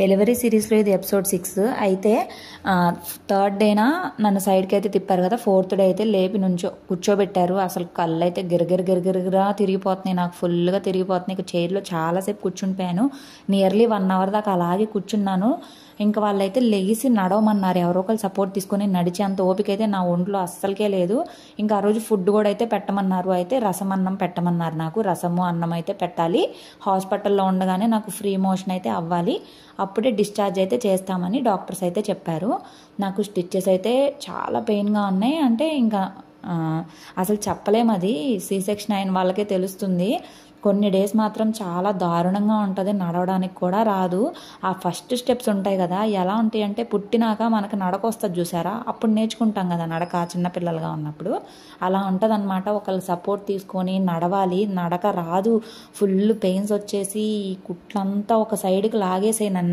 Delivery సిరీస్లో ఇది episode 6 అయితే థర్డ్ డేనా నన్ను సైడ్కి అయితే తిప్పారు కదా. ఫోర్త్ డే అయితే లేపి కూర్చోబెట్టారు. అసలు కళ్ళు అయితే గిరగిరగిరగిరగిరా తిరిగిపోతున్నాయి, నాకు ఫుల్గా తిరిగిపోతున్నాయి. ఇక చైర్లో చాలాసేపు కూర్చుండిపోయాను. నియర్లీ 1 అవర్ దాకా అలాగే కూర్చున్నాను. ఇంకా వాళ్ళైతే లెగిసి నడవమన్నారు, ఎవరో ఒకరు సపోర్ట్ తీసుకొని. నడిచే అంత ఓపిక అయితే నా ఒంట్లో అస్సలకే లేదు. ఇంకా ఆ రోజు ఫుడ్ కూడా అయితే పెట్టమన్నారు. అయితే రసం అన్నం పెట్టమన్నారు. నాకు రసము అన్నం అయితే పెట్టాలి. హాస్పిటల్లో ఉండగానే నాకు ఫ్రీ మోషన్ అయితే అవ్వాలి, అప్పుడే డిశ్చార్జ్ అయితే చేస్తామని డాక్టర్స్ అయితే చెప్పారు. నాకు స్టిచ్చెస్ అయితే చాలా పెయిన్గా ఉన్నాయి. అంటే ఇంకా అసలు చెప్పలేము, అది సి సెక్షన్ అయిన వాళ్ళకే తెలుస్తుంది. కొన్ని డేస్ మాత్రం చాలా దారుణంగా ఉంటుంది, నడవడానికి కూడా రాదు. ఆ ఫస్ట్ స్టెప్స్ ఉంటాయి కదా, ఎలా ఉంటాయి అంటే పుట్టినాక మనకు నడక వస్తుంది చూసారా, అప్పుడు నేర్చుకుంటాం కదా నడక, చిన్నపిల్లలుగా ఉన్నప్పుడు అలా ఉంటుంది అనమాట. ఒకళ్ళు సపోర్ట్ తీసుకొని నడవాలి, నడక రాదు. ఫుల్ పెయిన్స్ వచ్చేసి కుట్లంతా ఒక సైడ్కి లాగేసాయి నన్ను.